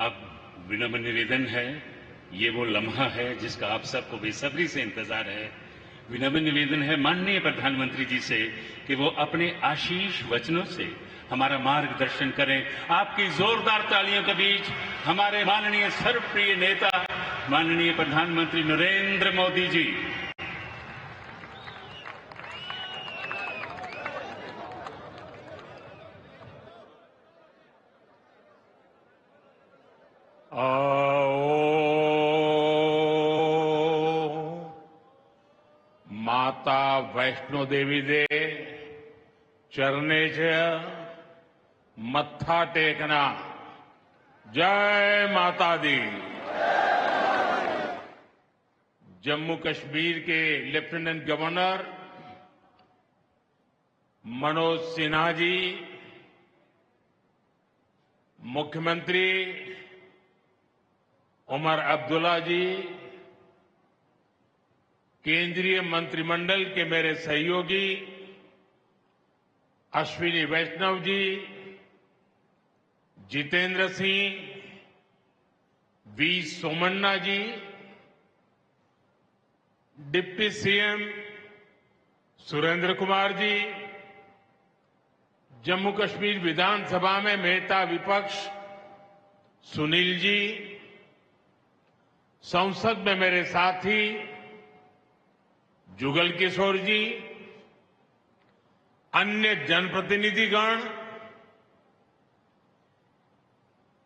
अब विनम्र निवेदन है, ये वो लम्हा है जिसका आप सबको बेसब्री से इंतजार है। विनम्र निवेदन है माननीय प्रधानमंत्री जी से कि वो अपने आशीष वचनों से हमारा मार्गदर्शन करें। आपकी जोरदार तालियों के बीच हमारे माननीय सर्वप्रिय नेता माननीय प्रधानमंत्री नरेंद्र मोदी जी। माता वैष्णो देवी दे चरणे च मत्था टेकना। जय माता दी। जम्मू कश्मीर के लेफ्टिनेंट गवर्नर मनोज सिन्हा जी, मुख्यमंत्री उमर अब्दुल्ला जी, केंद्रीय मंत्रिमंडल के मेरे सहयोगी Ashwini Vaishnaw ji, Jitendra Singh, V Somanna ji, deputy CM Surendra Kumar ji, Jammu Kashmir विधानसभा में नेता विपक्ष सुनील जी, संसद में मेरे साथी जुगल किशोर जी, अन्य जनप्रतिनिधिगण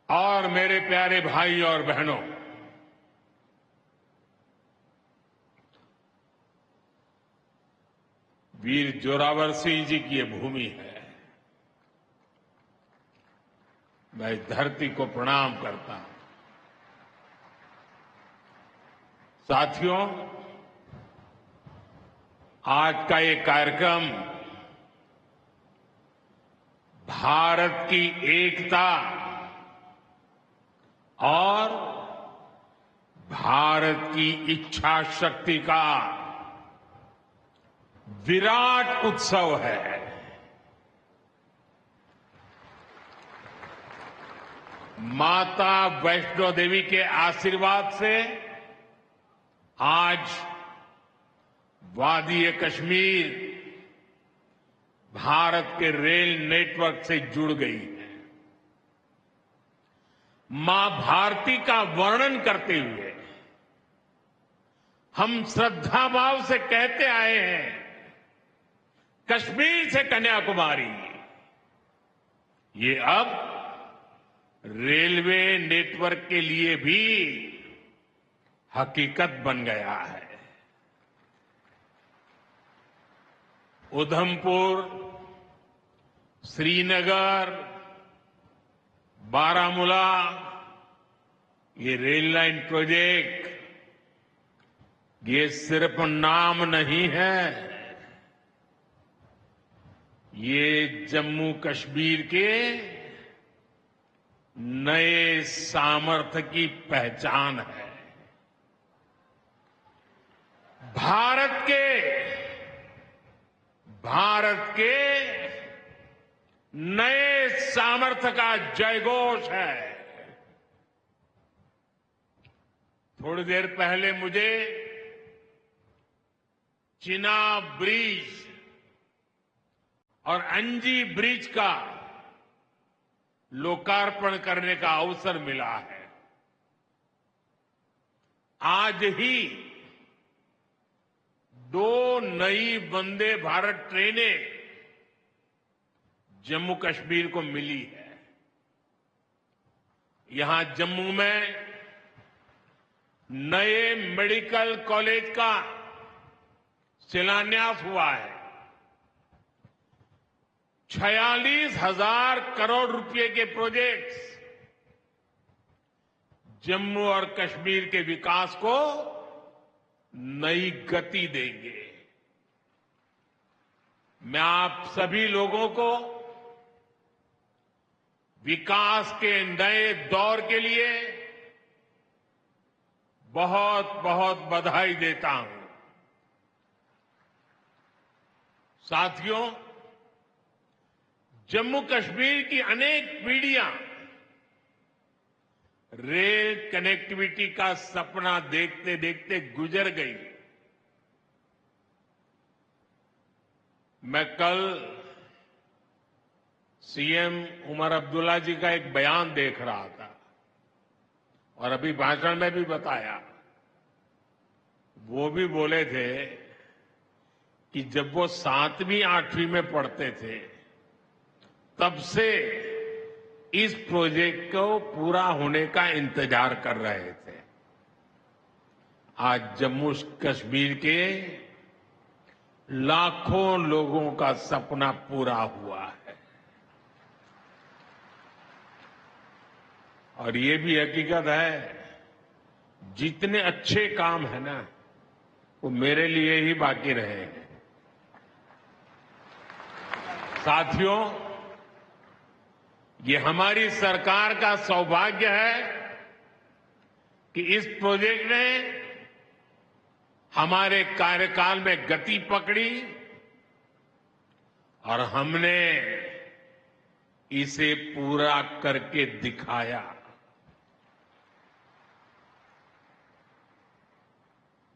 और मेरे प्यारे भाई और बहनों, वीर जोरावर सिंह जी की ये भूमि है। मैं इस धरती को प्रणाम करता हूं। साथियों, आज का ये कार्यक्रम भारत की एकता और भारत की इच्छा शक्ति का विराट उत्सव है। माता वैष्णो देवी के आशीर्वाद से आज वादी कश्मीर भारत के रेल नेटवर्क से जुड़ गई है। मां भारती का वर्णन करते हुए हम श्रद्धा भाव से कहते आए हैं, कश्मीर से कन्याकुमारी। ये अब रेलवे नेटवर्क के लिए भी हकीकत बन गया है। उधमपुर, श्रीनगर, बारामूला, ये रेल लाइन प्रोजेक्ट ये सिर्फ नाम नहीं है, ये जम्मू कश्मीर के नए सामर्थ्य की पहचान है। भारत के नए सामर्थ्य का जयघोष है। थोड़ी देर पहले मुझे चिनाब ब्रिज और अंजी ब्रिज का लोकार्पण करने का अवसर मिला है। आज ही 2 नई वंदे भारत ट्रेनें जम्मू कश्मीर को मिली है। यहां जम्मू में नए मेडिकल कॉलेज का शिलान्यास हुआ है। 46,000 करोड़ रुपए के प्रोजेक्ट्स जम्मू और कश्मीर के विकास को नई गति देंगे। मैं आप सभी लोगों को विकास के नए दौर के लिए बहुत बहुत बधाई देता हूं। साथियों, जम्मू कश्मीर की अनेक पीढ़ियां रेल कनेक्टिविटी का सपना देखते देखते गुजर गई। मैं कल सीएम उमर अब्दुल्ला जी का एक बयान देख रहा था और अभी भाषण में भी बताया। वो भी बोले थे कि जब वो 7वीं 8वीं में पढ़ते थे तब से इस प्रोजेक्ट को पूरा होने का इंतजार कर रहे थे। आज जम्मू कश्मीर के लाखों लोगों का सपना पूरा हुआ है। और ये भी हकीकत है, जितने अच्छे काम है ना वो मेरे लिए ही बाकी रहे हैं। साथियों, ये हमारी सरकार का सौभाग्य है कि इस प्रोजेक्ट ने हमारे कार्यकाल में गति पकड़ी और हमने इसे पूरा करके दिखाया।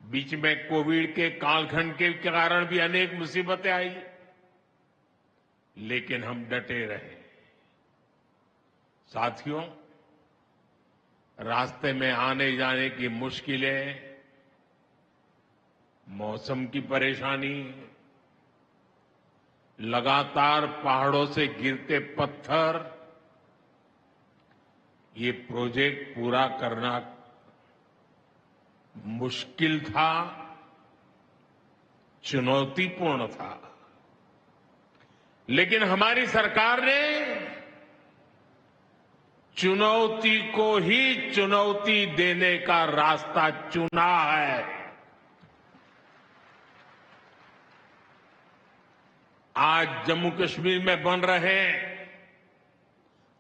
बीच में कोविड के कालखंड के कारण भी अनेक मुसीबतें आई, लेकिन हम डटे रहे। साथियों, रास्ते में आने जाने की मुश्किलें, मौसम की परेशानी, लगातार पहाड़ों से गिरते पत्थर, ये प्रोजेक्ट पूरा करना मुश्किल था, चुनौतीपूर्ण था। लेकिन हमारी सरकार ने चुनौती को ही चुनौती देने का रास्ता चुना है। आज जम्मू कश्मीर में बन रहे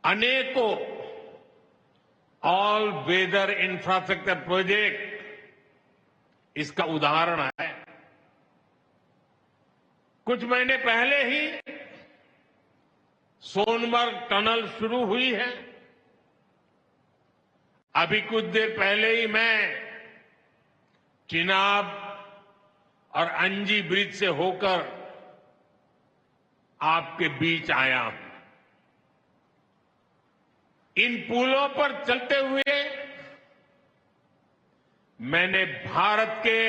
अनेकों ऑल वेदर इंफ्रास्ट्रक्चर प्रोजेक्ट इसका उदाहरण है। कुछ महीने पहले ही सोनमर्ग टनल शुरू हुई है। अभी कुछ देर पहले ही मैं चिनाब और अंजी ब्रिज से होकर आपके बीच आया हूं। इन पुलों पर चलते हुए मैंने भारत के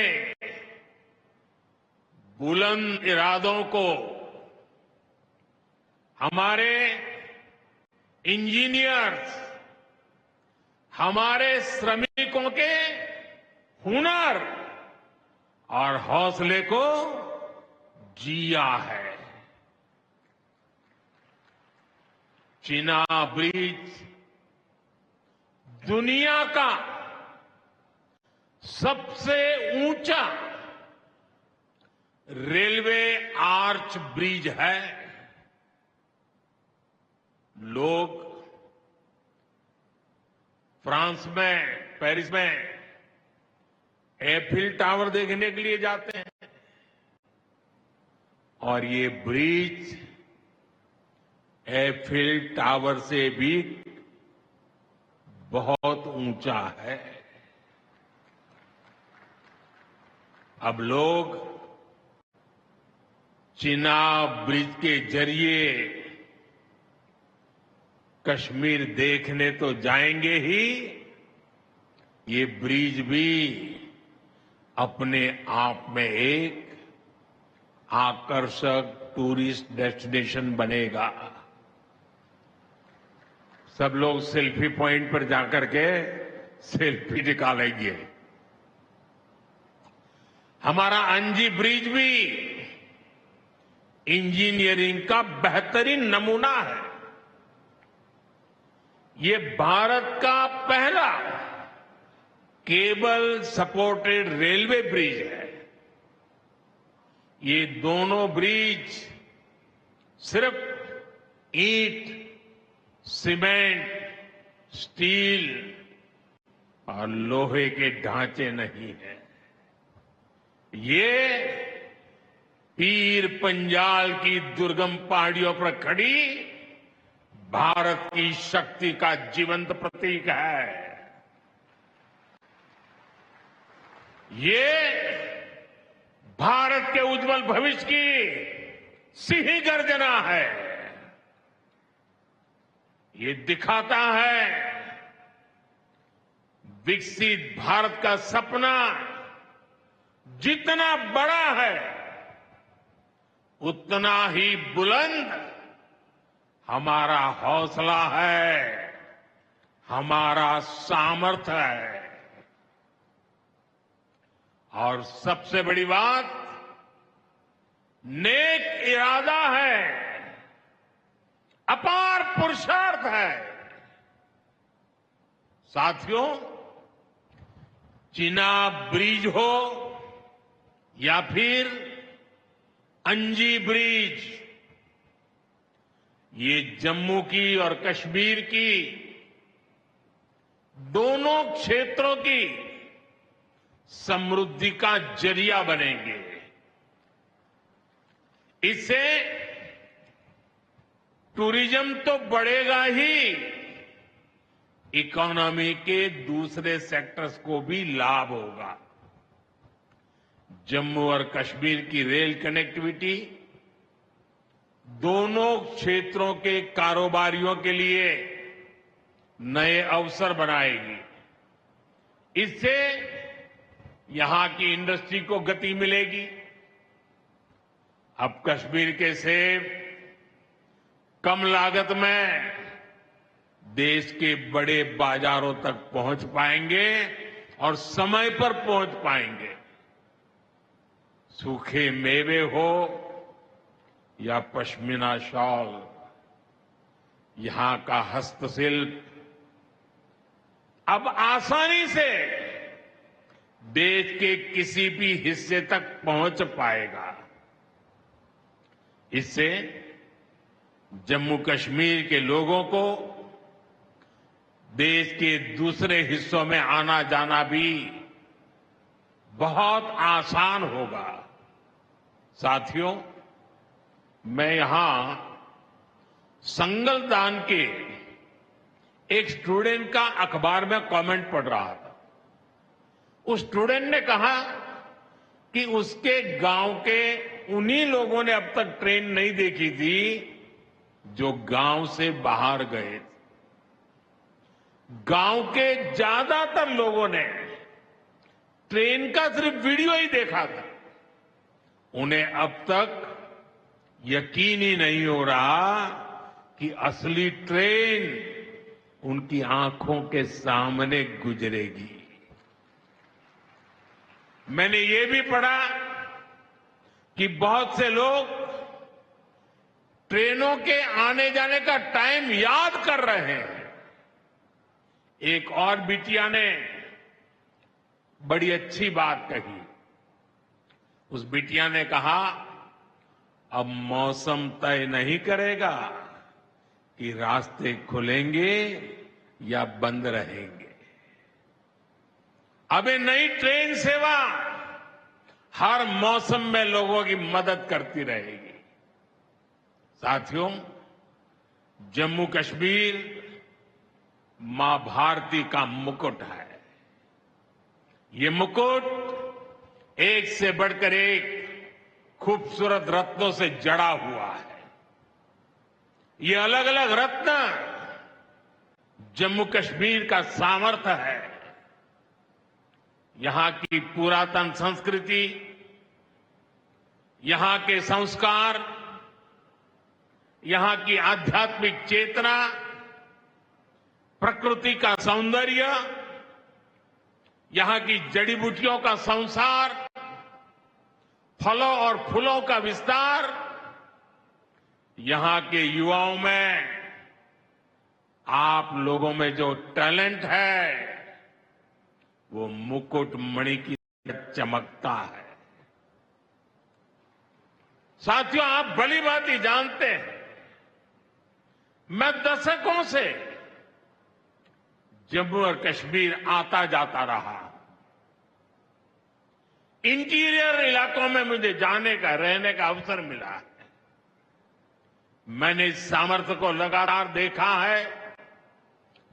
बुलंद इरादों को, हमारे इंजीनियर्स, हमारे श्रमिकों के हुनर और हौसले को जिया है। चिनाब ब्रिज दुनिया का सबसे ऊंचा रेलवे आर्च ब्रिज है। लोग फ्रांस में, पेरिस में एफिल टावर देखने के लिए जाते हैं और ये ब्रिज एफिल टावर से भी बहुत ऊंचा है। अब लोग चिनाब ब्रिज के जरिए कश्मीर देखने तो जाएंगे ही, ये ब्रिज भी अपने आप में एक आकर्षक टूरिस्ट डेस्टिनेशन बनेगा। सब लोग सेल्फी पॉइंट पर जाकर के सेल्फी निकालेंगे। हमारा अंजी ब्रिज भी इंजीनियरिंग का बेहतरीन नमूना है। ये भारत का पहला केबल सपोर्टेड रेलवे ब्रिज है। ये दोनों ब्रिज सिर्फ ईंट, सीमेंट, स्टील और लोहे के ढांचे नहीं है। ये पीर पंजाल की दुर्गम पहाड़ियों पर खड़ी भारत की शक्ति का जीवंत प्रतीक है। ये भारत के उज्जवल भविष्य की सिंह गर्जना है। ये दिखाता है विकसित भारत का सपना जितना बड़ा है उतना ही बुलंद हमारा हौसला है, हमारा सामर्थ्य है। और सबसे बड़ी बात, नेक इरादा है, अपार पुरुषार्थ है। साथियों, चिनाब ब्रिज हो या फिर अंजी ब्रिज, ये जम्मू की और कश्मीर की दोनों क्षेत्रों की समृद्धि का जरिया बनेंगे। इससे टूरिज्म तो बढ़ेगा ही, इकोनॉमी के दूसरे सेक्टर्स को भी लाभ होगा। जम्मू और कश्मीर की रेल कनेक्टिविटी दोनों क्षेत्रों के कारोबारियों के लिए नए अवसर बनाएगी। इससे यहां की इंडस्ट्री को गति मिलेगी। अब कश्मीर के सेब कम लागत में देश के बड़े बाजारों तक पहुंच पाएंगे और समय पर पहुंच पाएंगे। सूखे मेवे हो या पश्मीना शॉल, यहां का हस्तशिल्प अब आसानी से देश के किसी भी हिस्से तक पहुंच पाएगा। इससे जम्मू कश्मीर के लोगों को देश के दूसरे हिस्सों में आना जाना भी बहुत आसान होगा। साथियों, मैं यहां संगलदान के एक स्टूडेंट का अखबार में कमेंट पढ़ रहा था। उस स्टूडेंट ने कहा कि उसके गांव के उन्हीं लोगों ने अब तक ट्रेन नहीं देखी थी जो गांव से बाहर गए थे। गांव के ज्यादातर लोगों ने ट्रेन का सिर्फ वीडियो ही देखा था। उन्हें अब तक यकीन ही नहीं हो रहा कि असली ट्रेन उनकी आंखों के सामने गुजरेगी। मैंने ये भी पढ़ा कि बहुत से लोग ट्रेनों के आने जाने का टाइम याद कर रहे हैं। एक और बिटिया ने बड़ी अच्छी बात कही। उस बिटिया ने कहा, अब मौसम तय नहीं करेगा कि रास्ते खुलेंगे या बंद रहेंगे। अब ये नई ट्रेन सेवा हर मौसम में लोगों की मदद करती रहेगी। साथियों, जम्मू कश्मीर मां भारती का मुकुट है। ये मुकुट एक से बढ़कर एक खूबसूरत रत्नों से जड़ा हुआ है। ये अलग अलग रत्न जम्मू कश्मीर का सामर्थ्य है। यहां की पुरातन संस्कृति, यहां के संस्कार, यहां की आध्यात्मिक चेतना, प्रकृति का सौंदर्य, यहां की जड़ी बूटियों का संसार, फलों और फूलों का विस्तार, यहां के युवाओं में आप लोगों में जो टैलेंट है वो मुकुट मणि की तरह चमकता है। साथियों, आप भली भांति जानते हैं, मैं दशकों से जम्मू और कश्मीर आता जाता रहा। इंटीरियर इलाकों में मुझे जाने का, रहने का अवसर मिला है। मैंने इस सामर्थ्य को लगातार देखा है,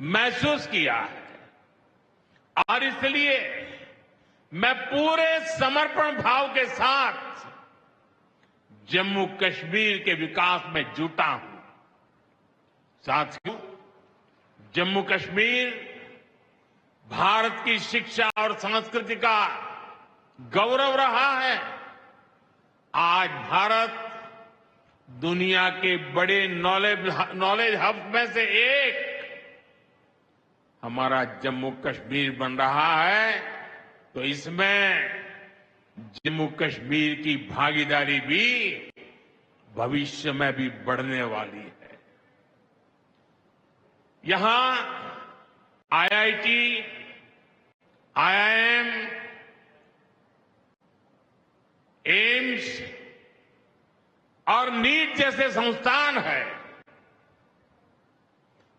महसूस किया है और इसलिए मैं पूरे समर्पण भाव के साथ जम्मू कश्मीर के विकास में जुटा हूं। साथियों, जम्मू कश्मीर भारत की शिक्षा और संस्कृति का गौरव रहा है। आज भारत दुनिया के बड़े नॉलेज हब में से एक हमारा जम्मू कश्मीर बन रहा है, तो इसमें जम्मू कश्मीर की भागीदारी भी भविष्य में भी बढ़ने वाली है। यहां आईआईटी, आईआईएम, एम्स और नीट जैसे संस्थान है।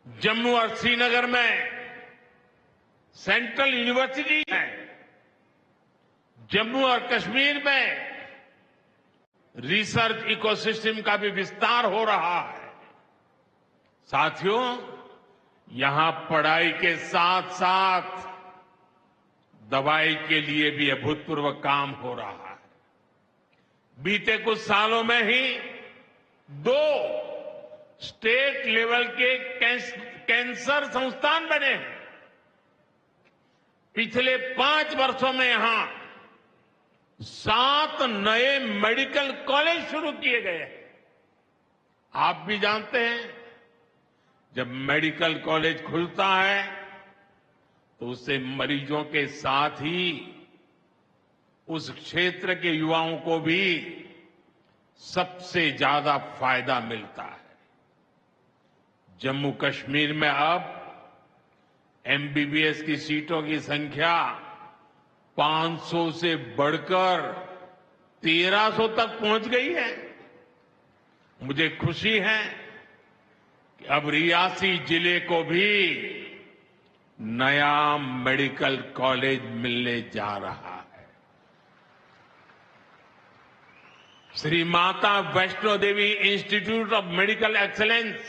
जम्मू और श्रीनगर में सेंट्रल यूनिवर्सिटी है। जम्मू और कश्मीर में रिसर्च इकोसिस्टम का भी विस्तार हो रहा है। साथियों, यहां पढ़ाई के साथ साथ दवाई के लिए भी अभूतपूर्व काम हो रहा है। बीते कुछ सालों में ही 2 स्टेट लेवल के कैंसर संस्थान बने हैं। पिछले 5 वर्षों में यहां 7 नए मेडिकल कॉलेज शुरू किए गए हैं। आप भी जानते हैं, जब मेडिकल कॉलेज खुलता है तो उससे मरीजों के साथ ही उस क्षेत्र के युवाओं को भी सबसे ज्यादा फायदा मिलता है। जम्मू कश्मीर में अब एमबीबीएस की सीटों की संख्या 500 से बढ़कर 1300 तक पहुंच गई है। मुझे खुशी है कि अब रियासी जिले को भी नया मेडिकल कॉलेज मिलने जा रहा है। Shri Mata Vaishno Devi institute of medical excellence,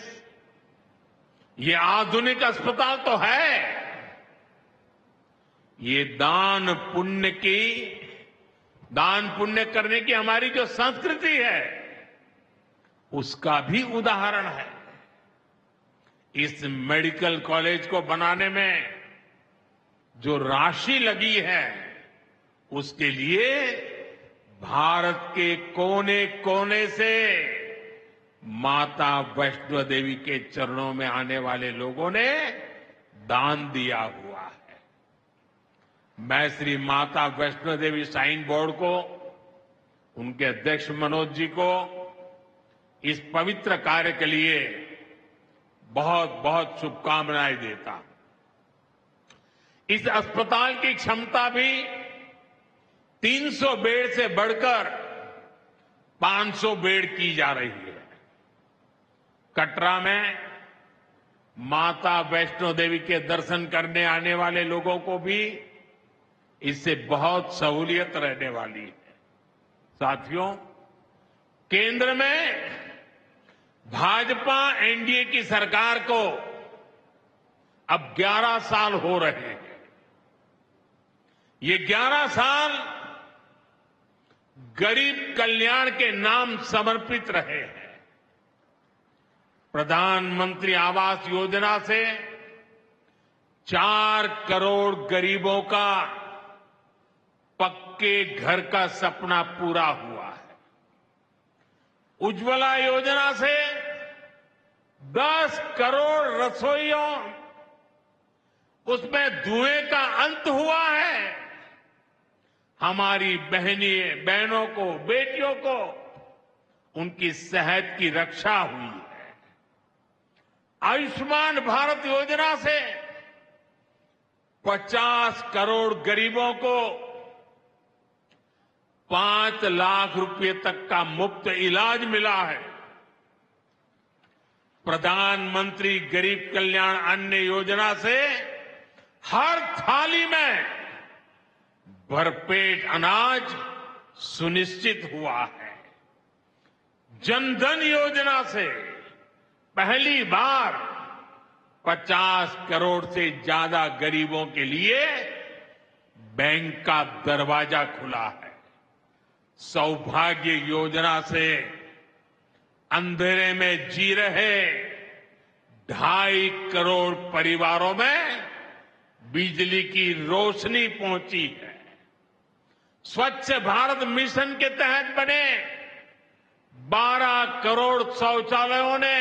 ये आधुनिक अस्पताल तो है, ये दान पुण्य करने की हमारी जो संस्कृति है उसका भी उदाहरण है। इस मेडिकल कॉलेज को बनाने में जो राशि लगी है उसके लिए भारत के कोने कोने से माता वैष्णो देवी के चरणों में आने वाले लोगों ने दान दिया हुआ है। मैं श्री माता वैष्णो देवी श्राइन बोर्ड को, उनके अध्यक्ष मनोज जी को इस पवित्र कार्य के लिए बहुत बहुत शुभकामनाएं देता हूं। इस अस्पताल की क्षमता भी 300 बेड से बढ़कर 500 बेड की जा रही है। कटरा में माता वैष्णो देवी के दर्शन करने आने वाले लोगों को भी इससे बहुत सहूलियत रहने वाली है। साथियों, केंद्र में भाजपा एनडीए की सरकार को अब 11 साल हो रहे हैं। ये 11 साल गरीब कल्याण के नाम समर्पित रहे हैं। प्रधानमंत्री आवास योजना से 4 करोड़ गरीबों का पक्के घर का सपना पूरा हुआ है। उज्ज्वला योजना से 10 करोड़ रसोइयों, उसमें धुएं का अंत हुआ है। हमारी बहनों को, बेटियों को उनकी सेहत की रक्षा हुई है। आयुष्मान भारत योजना से 50 करोड़ गरीबों को 5 लाख रुपए तक का मुफ्त इलाज मिला है। प्रधानमंत्री गरीब कल्याण अन्न योजना से हर थाली में भरपेट अनाज सुनिश्चित हुआ है। जनधन योजना से पहली बार 50 करोड़ से ज्यादा गरीबों के लिए बैंक का दरवाजा खुला है। सौभाग्य योजना से अंधेरे में जी रहे 2.5 करोड़ परिवारों में बिजली की रोशनी पहुंची है। स्वच्छ भारत मिशन के तहत बने 12 करोड़ शौचालयों ने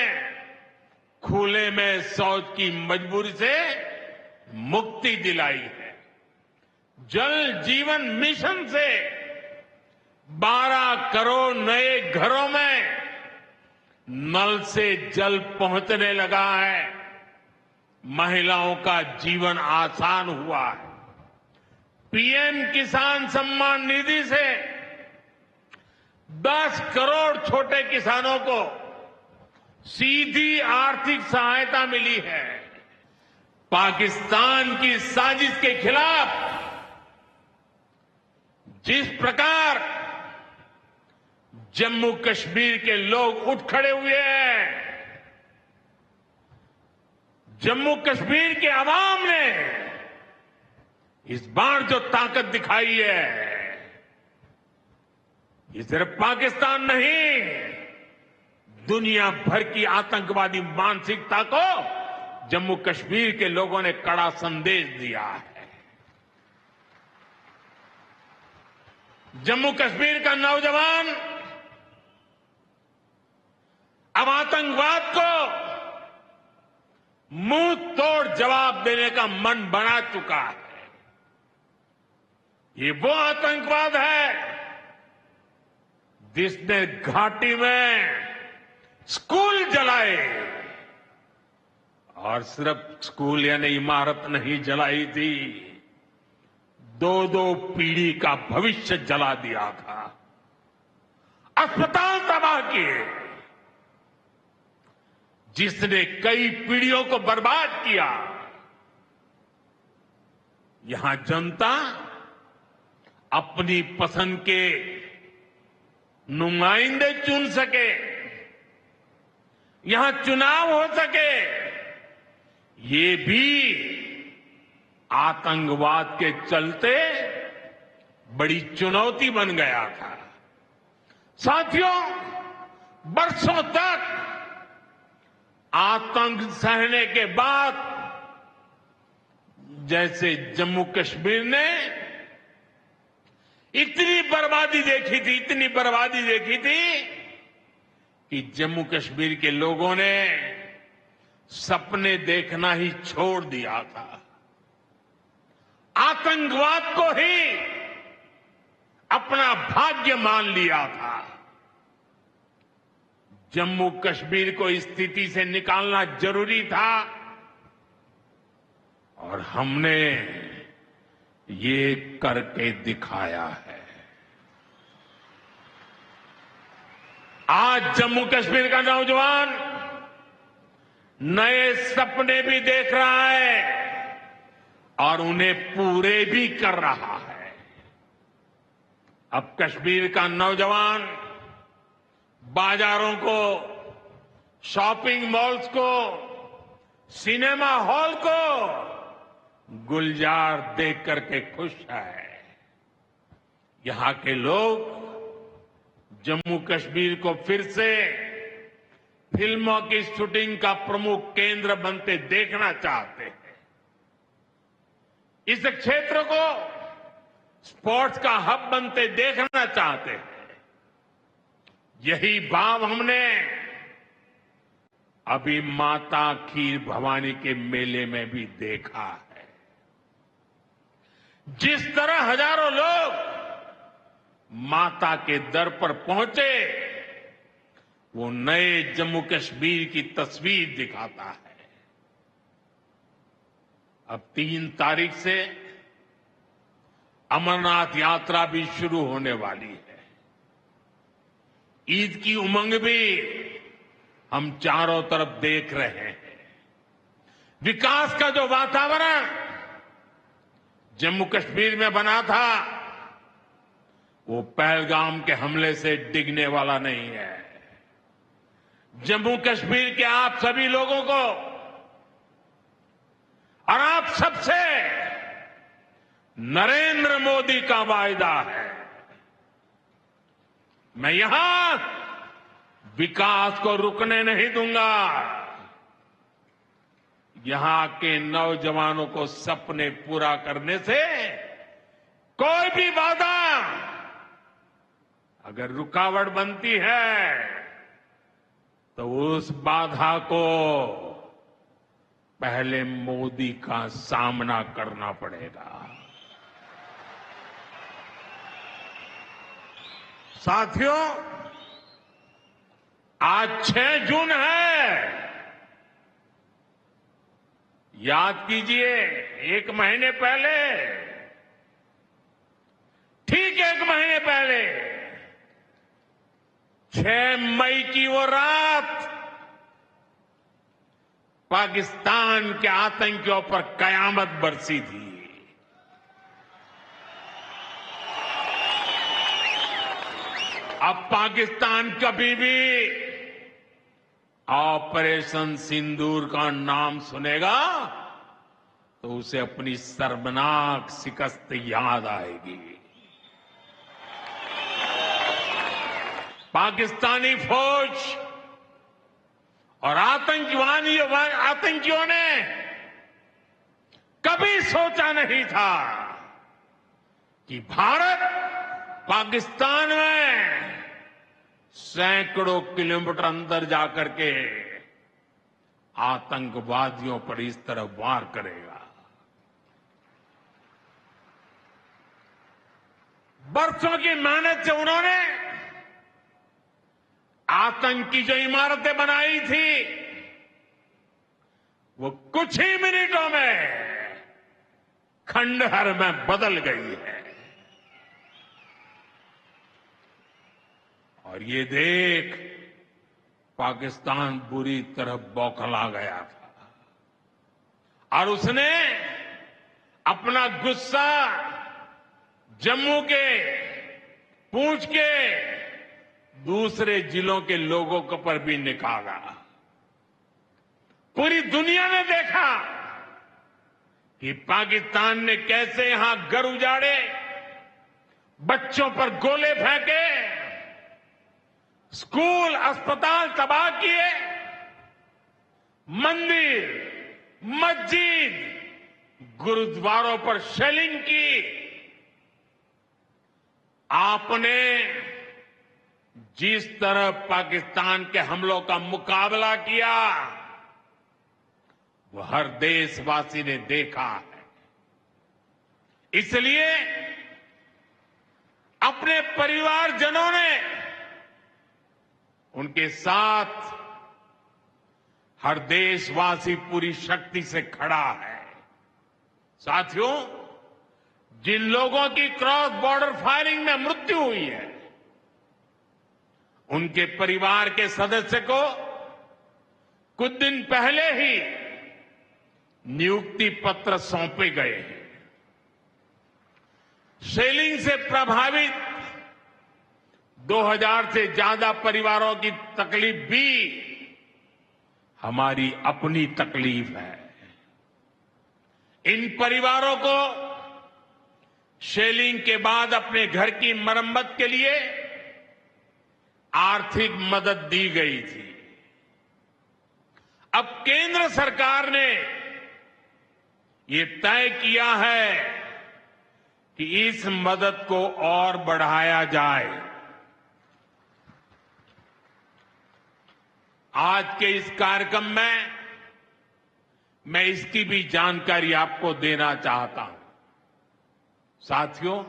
खुले में शौच की मजबूरी से मुक्ति दिलाई है। जल जीवन मिशन से 12 करोड़ नए घरों में नल से जल पहुंचने लगा है। महिलाओं का जीवन आसान हुआ है। पीएम किसान सम्मान निधि से 10 करोड़ छोटे किसानों को सीधी आर्थिक सहायता मिली है। पाकिस्तान की साजिश के खिलाफ जिस प्रकार जम्मू कश्मीर के लोग उठ खड़े हुए हैं, जम्मू कश्मीर के अवाम ने इस बार जो ताकत दिखाई है, ये सिर्फ पाकिस्तान नहीं, दुनिया भर की आतंकवादी मानसिकता को जम्मू कश्मीर के लोगों ने कड़ा संदेश दिया है। जम्मू कश्मीर का नौजवान अब आतंकवाद को मुंह तोड़ जवाब देने का मन बना चुका है। ये वो आतंकवाद है जिसने घाटी में स्कूल जलाए, और सिर्फ स्कूल यानी इमारत नहीं जलाई थी, 2-2 पीढ़ी का भविष्य जला दिया था। अस्पताल तबाह किए, जिसने कई पीढ़ियों को बर्बाद किया। यहां जनता अपनी पसंद के नुमाइंदे चुन सके, यहां चुनाव हो सके, ये भी आतंकवाद के चलते बड़ी चुनौती बन गया था। साथियों, बरसों तक आतंक सहने के बाद जैसे जम्मू कश्मीर ने इतनी बर्बादी देखी थी कि जम्मू कश्मीर के लोगों ने सपने देखना ही छोड़ दिया था। आतंकवाद को ही अपना भाग्य मान लिया था। जम्मू कश्मीर को इस स्थिति से निकालना जरूरी था, और हमने ये करके दिखाया है। आज जम्मू कश्मीर का नौजवान नए सपने भी देख रहा है और उन्हें पूरे भी कर रहा है। अब कश्मीर का नौजवान बाजारों को, शॉपिंग मॉल्स को, सिनेमा हॉल को गुलजार देख करके खुश है। यहां के लोग जम्मू कश्मीर को फिर से फिल्मों की शूटिंग का प्रमुख केंद्र बनते देखना चाहते हैं। इस क्षेत्र को स्पोर्ट्स का हब बनते देखना चाहते हैं। यही भाव हमने अभी माता खीर भवानी के मेले में भी देखा है। जिस तरह हजारों लोग माता के दर पर पहुंचे, वो नए जम्मू कश्मीर की तस्वीर दिखाता है। अब 3 तारीख से अमरनाथ यात्रा भी शुरू होने वाली है। ईद की उमंग भी हम चारों तरफ देख रहे हैं। विकास का जो वातावरण जम्मू कश्मीर में बना था, वो पहलगाम के हमले से डिगने वाला नहीं है। जम्मू कश्मीर के आप सभी लोगों को और आप सबसे नरेंद्र मोदी का वायदा है। मैं यहां विकास को रुकने नहीं दूंगा। यहां के नौजवानों को सपने पूरा करने से कोई भी वादा अगर रुकावट बनती है तो उस बाधा को पहले मोदी का सामना करना पड़ेगा। साथियों, आज 6 जून है। याद कीजिए, 1 महीने पहले, ठीक 1 महीने पहले 6 मई की वो रात पाकिस्तान के आतंकियों पर कयामत बरसी थी। अब पाकिस्तान कभी भी ऑपरेशन सिंदूर का नाम सुनेगा तो उसे अपनी शर्मनाक शिकस्त याद आएगी। पाकिस्तानी फौज और आतंकियों ने कभी सोचा नहीं था कि भारत पाकिस्तान में सैकड़ों किलोमीटर अंदर जाकर के आतंकवादियों पर इस तरह वार करेगा। बरसों की मेहनत से उन्होंने आतंक की जो इमारतें बनाई थी वो कुछ ही मिनटों में खंडहर में बदल गई है। और ये देख पाकिस्तान बुरी तरह बौखला गया था और उसने अपना गुस्सा जम्मू के, पूंछ के दूसरे जिलों के लोगों के पर भी निकाला। पूरी दुनिया ने देखा कि पाकिस्तान ने कैसे यहां घर उजाड़े, बच्चों पर गोले फेंके, स्कूल, अस्पताल तबाह किए, मंदिर, मस्जिद, गुरुद्वारों पर शेलिंग की। आपने जिस तरह पाकिस्तान के हमलों का मुकाबला किया वो हर देशवासी ने देखा है। इसलिए अपने परिवारजनों ने उनके साथ हर देशवासी पूरी शक्ति से खड़ा है। साथियों, जिन लोगों की क्रॉस बॉर्डर फायरिंग में मृत्यु हुई है उनके परिवार के सदस्य को कुछ दिन पहले ही नियुक्ति पत्र सौंपे गए हैं। शेलिंग से प्रभावित 2000 से ज्यादा परिवारों की तकलीफ भी हमारी अपनी तकलीफ है। इन परिवारों को शेलिंग के बाद अपने घर की मरम्मत के लिए आर्थिक मदद दी गई थी। अब केंद्र सरकार ने ये तय किया है कि इस मदद को और बढ़ाया जाए। आज के इस कार्यक्रम में मैं इसकी भी जानकारी आपको देना चाहता हूं। साथियों,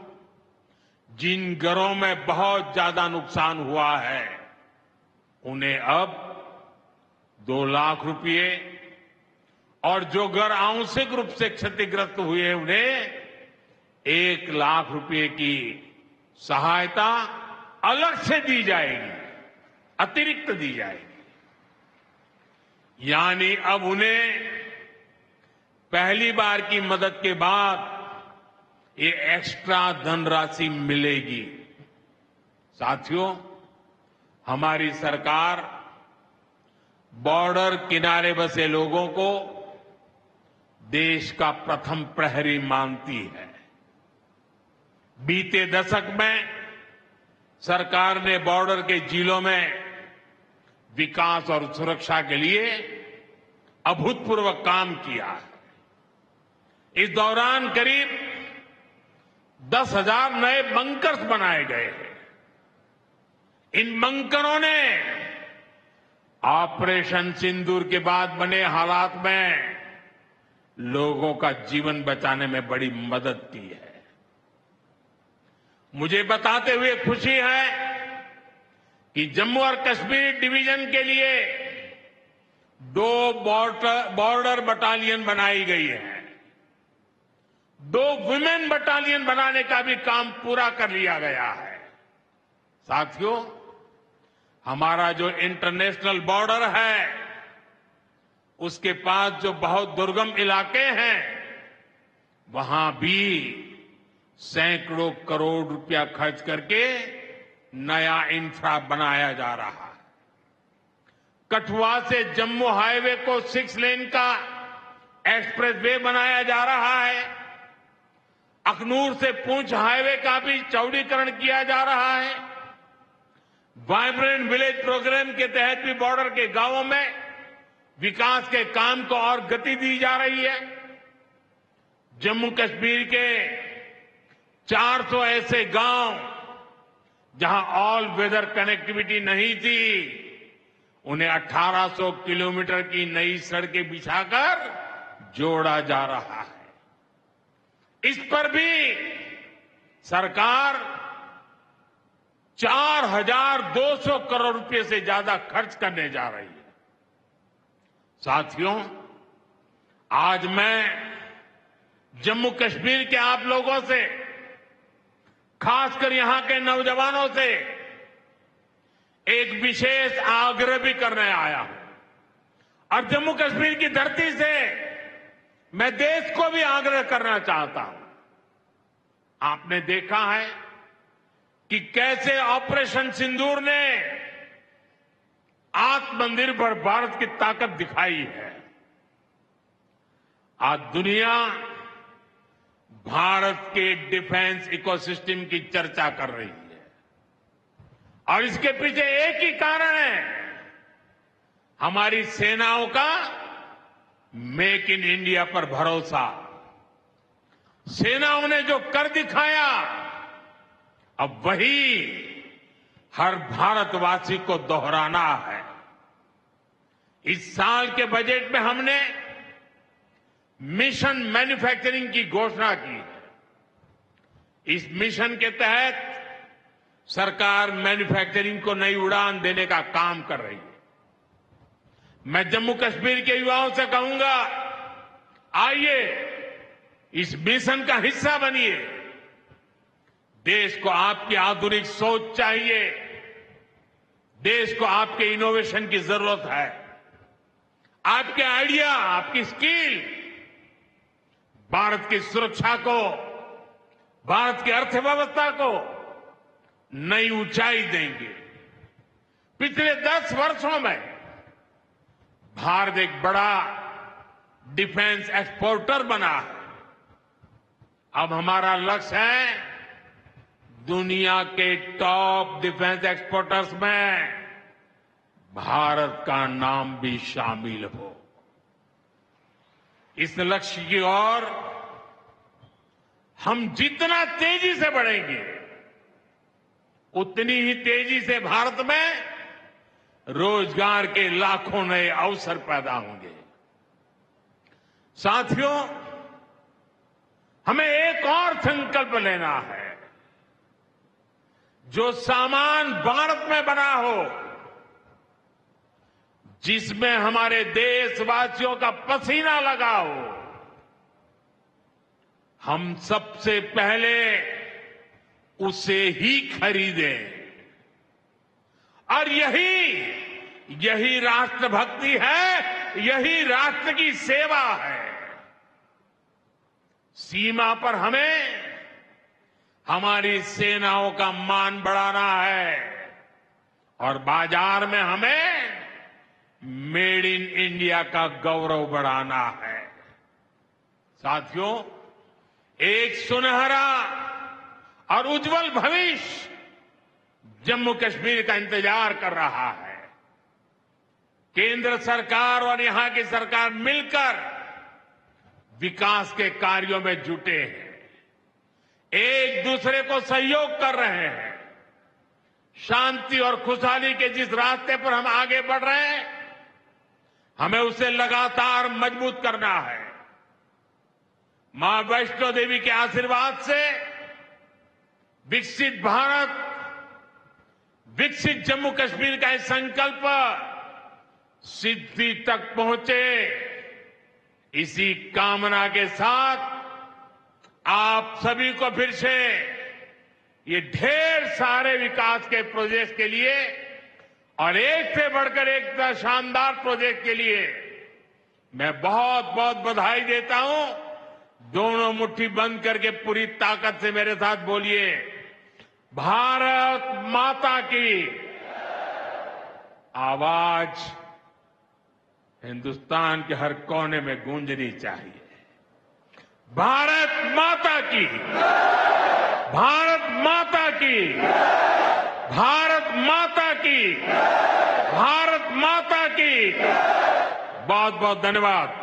जिन घरों में बहुत ज्यादा नुकसान हुआ है उन्हें अब 2 लाख रुपए और जो घर आंशिक रूप से क्षतिग्रस्त हुए उन्हें 1 लाख रुपए की सहायता अलग से दी जाएगी, अतिरिक्त दी जाएगी। यानी अब उन्हें पहली बार की मदद के बाद ये एक्स्ट्रा धनराशि मिलेगी। साथियों, हमारी सरकार बॉर्डर किनारे बसे लोगों को देश का प्रथम प्रहरी मानती है। बीते दशक में सरकार ने बॉर्डर के जिलों में विकास और सुरक्षा के लिए अभूतपूर्व काम किया है। इस दौरान करीब 10,000 नए बंकर्स बनाए गए हैं। इन बंकरों ने ऑपरेशन सिंदूर के बाद बने हालात में लोगों का जीवन बचाने में बड़ी मदद की है। मुझे बताते हुए खुशी है कि जम्मू और कश्मीर डिवीजन के लिए 2 बॉर्डर बटालियन बनाई गई है। 2 वुमेन बटालियन बनाने का भी काम पूरा कर लिया गया है। साथियों, हमारा जो इंटरनेशनल बॉर्डर है, उसके पास जो बहुत दुर्गम इलाके हैं, वहां भी सैकड़ों करोड़ रुपया खर्च करके नया इंफ्रा बनाया जा रहा है। कठुआ से जम्मू हाईवे को 6 लेन का एक्सप्रेस वे बनाया जा रहा है। अखनूर से पुंछ हाईवे का भी चौड़ीकरण किया जा रहा है। वाइब्रेंट विलेज प्रोग्राम के तहत भी बॉर्डर के गांवों में विकास के काम को और गति दी जा रही है। जम्मू कश्मीर के 400 ऐसे गांव जहां ऑल वेदर कनेक्टिविटी नहीं थी, उन्हें 1800 किलोमीटर की नई सड़कें बिछाकर जोड़ा जा रहा है। इस पर भी सरकार 4,200 करोड़ रुपए से ज्यादा खर्च करने जा रही है। साथियों, आज मैं जम्मू कश्मीर के आप लोगों से, खासकर यहां के नौजवानों से एक विशेष आग्रह भी करने आया हूं। और जम्मू कश्मीर की धरती से मैं देश को भी आग्रह करना चाहता हूं। आपने देखा है कि कैसे ऑपरेशन सिंदूर ने आत्मनिर्भर भारत की ताकत दिखाई है। आज दुनिया भारत के डिफेंस इकोसिस्टम की चर्चा कर रही है और इसके पीछे एक ही कारण है, हमारी सेनाओं का मेक इन इंडिया पर भरोसा। सेनाओं ने जो कर दिखाया, अब वही हर भारतवासी को दोहराना है। इस साल के बजट में हमने मिशन मैन्युफैक्चरिंग की घोषणा की है। इस मिशन के तहत सरकार मैन्युफैक्चरिंग को नई उड़ान देने का काम कर रही है। मैं जम्मू कश्मीर के युवाओं से कहूंगा, आइए इस मिशन का हिस्सा बनिए। देश को आपकी आधुनिक सोच चाहिए। देश को आपके इनोवेशन की जरूरत है। आपके आइडिया, आपकी स्किल भारत की सुरक्षा को, भारत की अर्थव्यवस्था को नई ऊंचाई देंगे। पिछले 10 वर्षों में भारत एक बड़ा डिफेंस एक्सपोर्टर बना है। अब हमारा लक्ष्य है दुनिया के टॉप डिफेंस एक्सपोर्टर्स में भारत का नाम भी शामिल हो। इस लक्ष्य की ओर हम जितना तेजी से बढ़ेंगे, उतनी ही तेजी से भारत में रोजगार के लाखों नए अवसर पैदा होंगे। साथियों, हमें एक और संकल्प लेना है। जो सामान भारत में बना हो, जिसमें हमारे देशवासियों का पसीना लगा हो, हम सबसे पहले उसे ही खरीदें। और यही राष्ट्रभक्ति है, यही राष्ट्र की सेवा है। सीमा पर हमें हमारी सेनाओं का मान बढ़ाना है और बाजार में हमें मेड इन इंडिया का गौरव बढ़ाना है। साथियों, एक सुनहरा और उज्जवल भविष्य जम्मू कश्मीर का इंतजार कर रहा है। केंद्र सरकार और यहां की सरकार मिलकर विकास के कार्यों में जुटे हैं, एक दूसरे को सहयोग कर रहे हैं। शांति और खुशहाली के जिस रास्ते पर हम आगे बढ़ रहे हैं, हमें उसे लगातार मजबूत करना है। मां वैष्णो देवी के आशीर्वाद से विकसित भारत, विकसित जम्मू कश्मीर का यह संकल्प सिद्धि तक पहुंचे, इसी कामना के साथ आप सभी को फिर से ये ढेर सारे विकास के प्रोजेक्ट के लिए और एक से बढ़कर एक शानदार प्रोजेक्ट के लिए मैं बहुत बहुत बधाई देता हूं। दोनों मुट्ठी बंद करके पूरी ताकत से मेरे साथ बोलिए, भारत माता की। आवाज हिंदुस्तान के हर कोने में गूंजनी चाहिए। भारत माता की, भारत माता की, भारत माता की, भारत माता की। बहुत बहुत धन्यवाद।